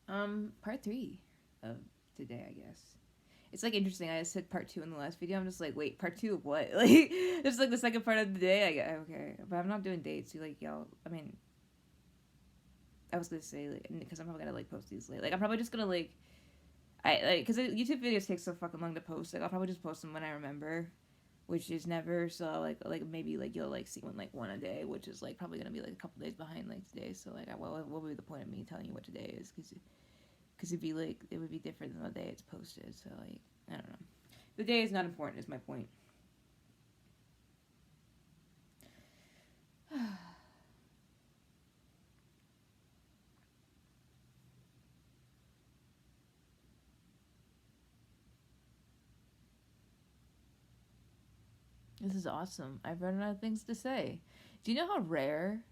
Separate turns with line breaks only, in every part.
Part three of today, I guess. It's like interesting. I said part two in the last video. I'm just like, wait, part two of what? Like, just like the second part of the day. I get okay, but I'm not doing dates. You like y'all. I mean, I was gonna say like because I'm probably gonna like post these late. Like I'm probably just gonna like I like because YouTube videos take so fucking long to post. Like I'll probably just post them when I remember, which is never. So like maybe like you'll like see one a day, which is like probably gonna be like a couple days behind like today. So like what would be the point of me telling you what today is? Because it'd be like it would be different than the day it's posted. So like I don't know. The day is not important. Is my point. This is awesome. I've run out of things to say. Do you know how rare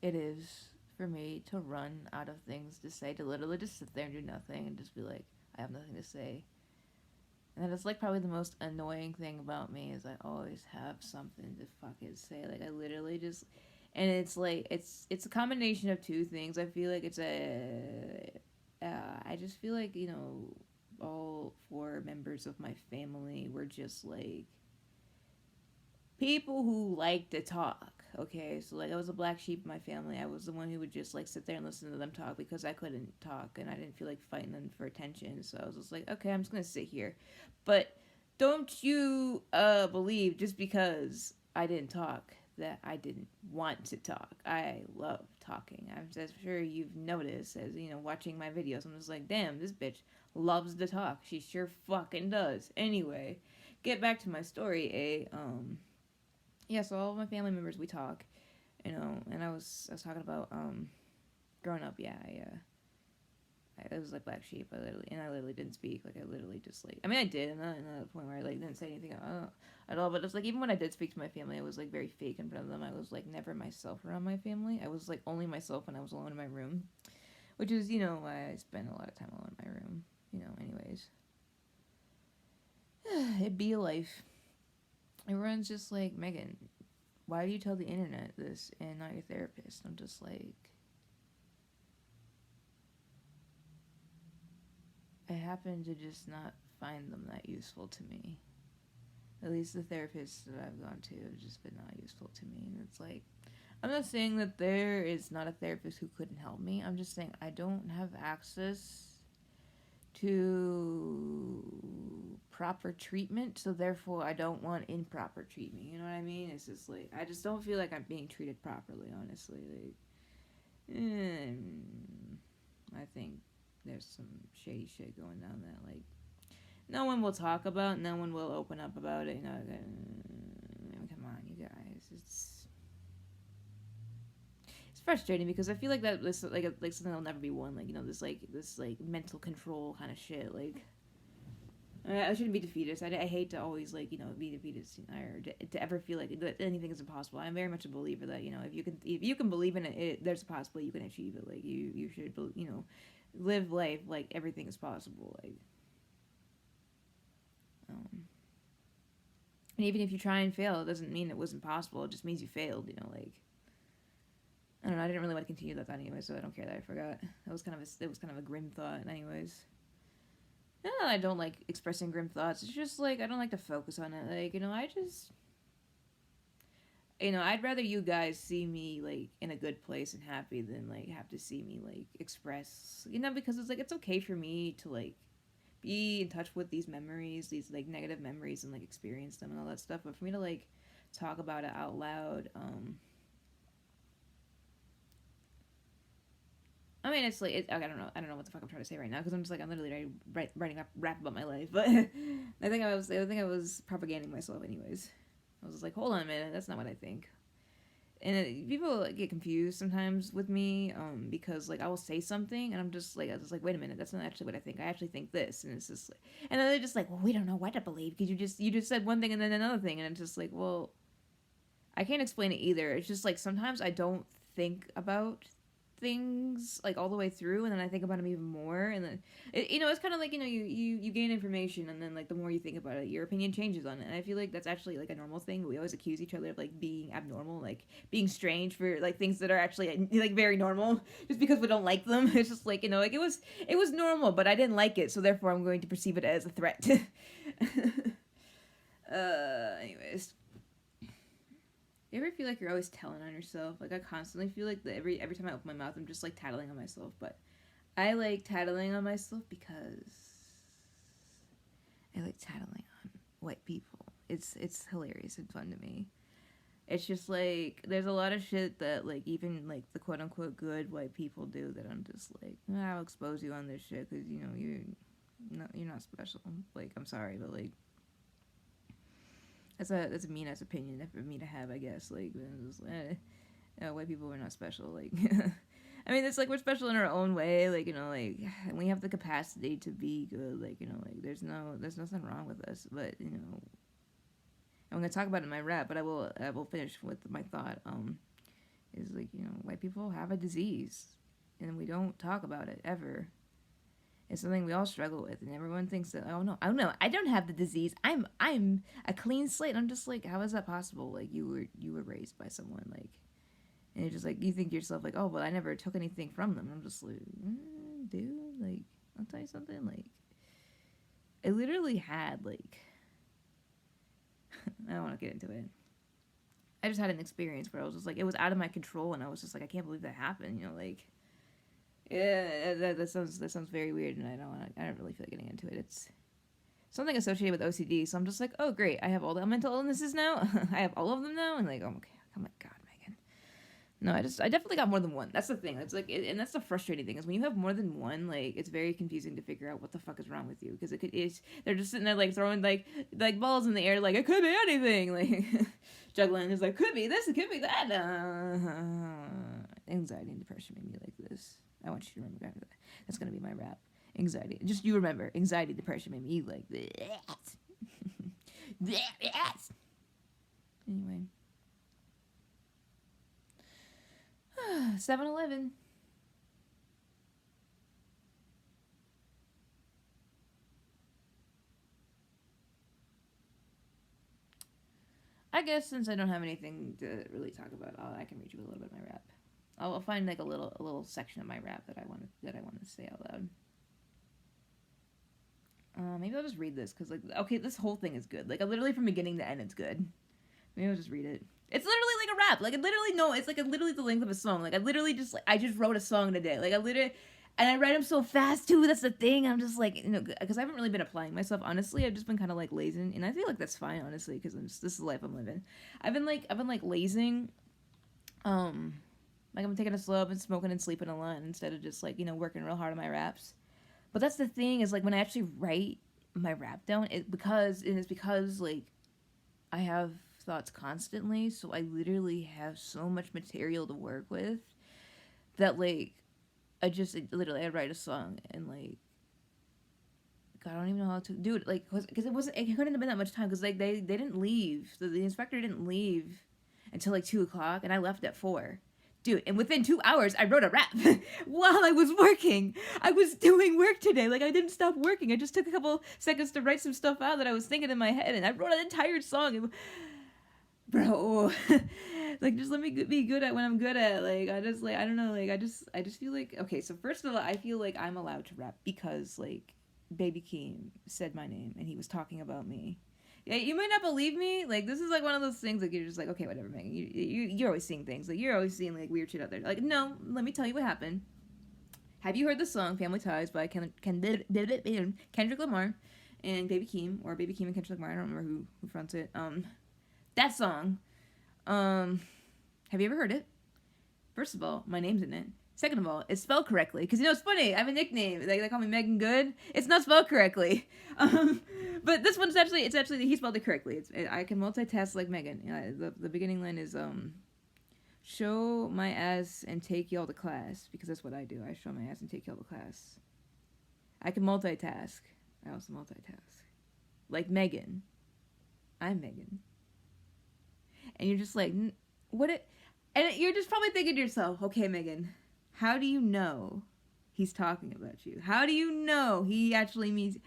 it is for me to run out of things to say? To literally just sit there and do nothing and just be like, I have nothing to say. And then it's like probably the most annoying thing about me is I always have something to fucking say. Like I literally just, and it's like it's a combination of two things. I feel like it's I just feel like all four members of my family were just like people who like to talk. Okay, so like I was a black sheep in my family. I was the one who would just like sit there and listen to them talk because I couldn't talk and I didn't feel like fighting them for attention. So I was just like, okay, I'm just gonna sit here. But don't you believe just because I didn't talk that I didn't want to talk. I love talking. I'm just sure you've noticed as watching my videos. I'm just like, damn, this bitch loves to talk. She sure fucking does. Anyway, get back to my story. Yeah, so all of my family members we talk, and I was talking about growing up. Yeah, I was like black sheep. I literally didn't speak. Like I literally just like I mean I did, and not the point where I like didn't say anything at all. But it's like even when I did speak to my family, I was like very fake in front of them. I was like never myself around my family. I was like only myself when I was alone in my room, which is why I spend a lot of time alone in my room. Anyways, it'd be a life. Everyone's just like Megan. Why do you tell the internet this and not your therapist? I'm just like, I happen to just not find them that useful to me. At least the therapists that I've gone to have just been not useful to me. And it's like, I'm not saying that there is not a therapist who couldn't help me. I'm just saying I don't have access to proper treatment, so therefore I don't want improper treatment. You know what I mean? It's just like I just don't feel like I'm being treated properly. Honestly, I think there's some shady shit going down that like no one will talk about, no one will open up about it. Come on, you guys, it's frustrating because I feel like that this like something that'll never be won. Like this like mental control kind of shit. Like I shouldn't be defeatist. I hate to always like be defeatist or to ever feel like that anything is impossible. I'm very much a believer that if you can believe in it, there's a possibility you can achieve it. Like you should live life like everything is possible. Like um, and even if you try and fail, it doesn't mean it wasn't possible. It just means you failed. Like I don't know. I didn't really want to continue that anyway, so I don't care that I forgot. It was kind of a grim thought, anyways. No, I don't like expressing grim thoughts. It's just like I don't like to focus on it. Like I just I'd rather you guys see me like in a good place and happy than like have to see me like express because it's like it's okay for me to like be in touch with these memories, these like negative memories and like experience them and all that stuff. But for me to like talk about it out loud, I mean, it's like I don't know what the fuck I'm trying to say right now because I'm just like I'm literally writing a rap about my life. But I think I was propagating myself anyways. I was just like, hold on a minute, that's not what I think. And people like, get confused sometimes with me because like I will say something and I was like wait a minute, that's not actually what I think. I actually think this, and it's just like, and then they're just like, well, we don't know what to believe because you just said one thing and then another thing, and it's just like, well, I can't explain it either. It's just like sometimes I don't think about things like all the way through, and then I think about them even more, and then it's kind of like you gain information, and then like the more you think about it, your opinion changes on it. And I feel like that's actually like a normal thing. We always accuse each other of like being abnormal, like being strange for like things that are actually like very normal, just because we don't like them. It's just like like it was normal, but I didn't like it, so therefore I'm going to perceive it as a threat. Anyways. You ever feel like you're always telling on yourself? Like I constantly feel like that every time I open my mouth, I'm just like tattling on myself. But I like tattling on myself because I like tattling on white people. It's hilarious and fun to me. It's just like there's a lot of shit that like even like the quote unquote good white people do that I'm just like I'll expose you on this shit because you're not special. Like I'm sorry, but like. That's a mean ass opinion for me to have, I guess. Like, just, white people are not special. Like, I mean, it's like we're special in our own way. Like, like we have the capacity to be good. Like, like there's nothing wrong with us. But I'm gonna talk about it in my rap. But I will finish with my thought. Is like white people have a disease, and we don't talk about it ever. It's something we all struggle with, and everyone thinks that oh no, I don't have the disease. I'm a clean slate. I'm just like, how is that possible? Like you were raised by someone like, and you're just like you think to yourself like, oh well, I never took anything from them. And I'm just like, dude, like I'll tell you something. Like I literally had like, I don't want to get into it. I just had an experience where I was just like, it was out of my control, and I was just like, I can't believe that happened. Like. Yeah, that sounds very weird, and I don't really feel like getting into it. It's something associated with OCD, so I'm just like, oh great, I have all the mental illnesses now. I have all of them now, and like, oh my god, Megan. No, I definitely got more than one. That's the thing. It's like, and that's the frustrating thing is when you have more than one, like, it's very confusing to figure out what the fuck is wrong with you because they're just sitting there like throwing like balls in the air, like it could be anything, like juggling is like could be this, it could be that. Anxiety and depression made me like this. I want you to remember that. That's going to be my rap. Anxiety. Just you remember. Anxiety, depression made me like that. Anyway. 7-Eleven. I guess since I don't have anything to really talk about, I can read you a little bit of my rap. I'll find like a little section of my rap that I want to say out loud. Maybe I'll just read this because like okay, this whole thing is good. Like literally from beginning to end, it's good. Maybe I'll just read it. It's literally like a rap. Like it literally it's like literally the length of a song. Like I just wrote a song today. Like and I write them so fast too. That's the thing. I'm just like because I haven't really been applying myself. Honestly, I've just been kind of like lazing, and I feel like that's fine honestly because this is the life I'm living. I've been like lazing. Like I'm taking it slow, I've been smoking and sleeping a lot instead of just like, working real hard on my raps. But that's the thing is like when I actually write my rap down, it's because like I have thoughts constantly, so I literally have so much material to work with that like I literally write a song and like God, I don't even know how to do it like because it couldn't have been that much time because like they didn't leave, the inspector didn't leave until like 2:00 and I left at 4. Dude, and within 2 hours, I wrote a rap while I was working. I was doing work today. Like, I didn't stop working. I just took a couple seconds to write some stuff out that I was thinking in my head, and I wrote an entire song. Bro, like, just let me be good at what I'm good at. Like, I don't know. Like, I just feel like, okay, so first of all, I feel like I'm allowed to rap because, like, Baby Keem said my name, and he was talking about me. Yeah, you might not believe me. Like, this is, like, one of those things, like, you're just like, okay, whatever, Megan. You're always seeing things. Like, you're always seeing, like, weird shit out there. Like, no, let me tell you what happened. Have you heard the song Family Ties by Kendrick Lamar and Baby Keem? Or Baby Keem and Kendrick Lamar. I don't remember who fronts it. That song. Have you ever heard it? First of all, my name's in it. Second of all, it's spelled correctly. Because, it's funny. I have a nickname. They call me Megan Good. It's not spelled correctly. But this one's actually, he spelled it correctly. I can multitask like Megan. The beginning line is, show my ass and take y'all to class. Because that's what I do. I show my ass and take y'all to class. I can multitask. I also multitask. Like Megan. I'm Megan. And you're just like, what it... And you're just probably thinking to yourself, okay, Megan... How do you know he's talking about you? How do you know he actually means...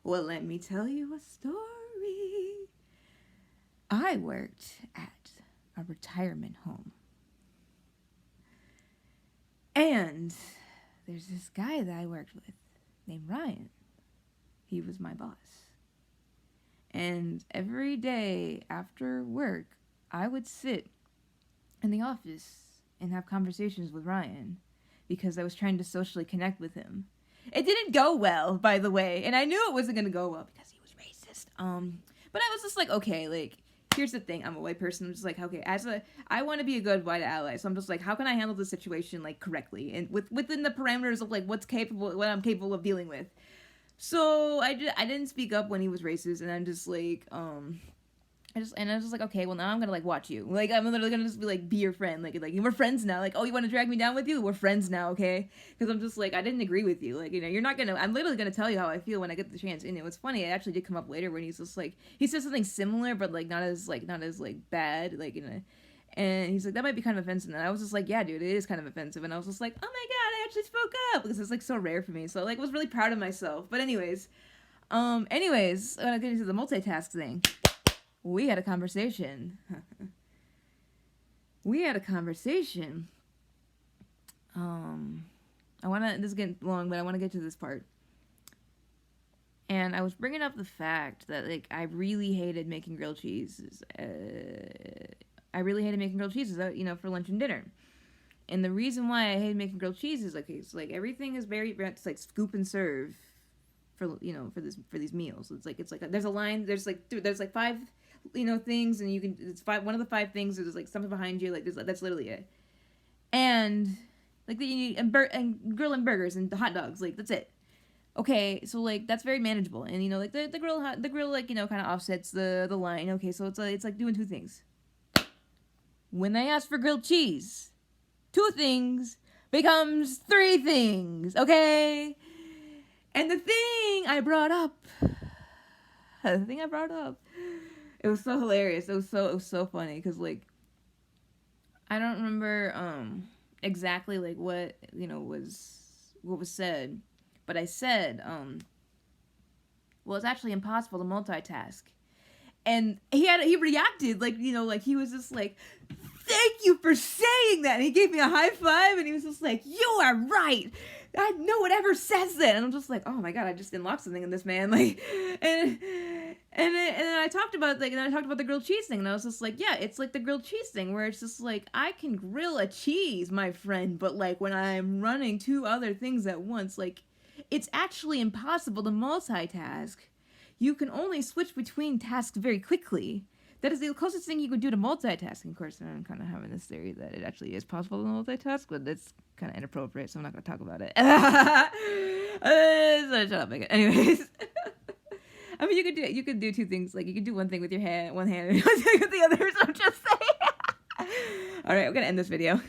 Well, let me tell you a story. I worked at a retirement home. And there's this guy that I worked with named Ryan. He was my boss. And every day after work, I would sit in the office and have conversations with Ryan because I was trying to socially connect with him. It didn't go well, by the way, and I knew it wasn't going to go well because he was racist. But I was just like, okay, like, here's the thing. I'm a white person. I'm just like, okay, I want to be a good white ally. So I'm just like, how can I handle the situation, like, correctly and within the parameters of, like, what I'm capable of dealing with. So I didn't speak up when he was racist, and I'm just like, I was just like, okay, well, now I'm gonna, like, watch you. Like, I'm literally gonna just be your friend. Like, we're friends now. Like, oh, you want to drag me down with you? We're friends now, okay? Because I'm just like, I didn't agree with you. Like, you're not gonna, I'm literally gonna tell you how I feel when I get the chance. And it was funny, it actually did come up later when he's just like, he said something similar, but, like, not as bad, like, and he's like, that might be kind of offensive. And I was just like, yeah, dude, it is kind of offensive. And I was just like, oh my god, I actually spoke up. Because it's, like, so rare for me. So, like, I was really proud of myself. But anyways, when I get into the multitask thing, we had a conversation. This is getting long, but I want to get to this part. And I was bringing up the fact that, like, I really hated making grilled cheeses. For lunch and dinner. And the reason why I hated making grilled cheese is, like, it's like everything is it's like scoop and serve for these meals. It's like there's a line, there's like 5 things, and you can, it's 5, one of the 5 things, there's like something behind you, like that's literally it. And like and grilling burgers and hot dogs, like that's it. Okay, so like that's very manageable, and like the grill like kind of offsets the line. Okay, so it's like doing 2 things. When I ask for grilled cheese, 2 things becomes 3 things. Okay, and the thing I brought up, it was so hilarious. It was so funny because, like, I don't remember exactly like what was said, but I said well, it's actually impossible to multitask, and he reacted like like he was just like, thank you for saying that, and he gave me a high five, and he was just like, you are right. No one ever says that. And I'm just like, oh my god, I just unlocked something in this man. Like, and then I talked about the grilled cheese thing, and I was just like, yeah, it's like the grilled cheese thing where it's just like, I can grill a cheese, my friend, but like when I'm running 2 other things at once, like, it's actually impossible to multitask. You can only switch between tasks very quickly. That is the closest thing you could do to multitasking. Of course, I'm kind of having this theory that it actually is possible to multitask, but it's kind of inappropriate, so I'm not going to talk about it. So shut up, Megan. Anyways. I mean, you could do 2 things. Like, you could do one thing with one hand, and one thing with the other, so I'm just saying. Alright, I'm going to end this video.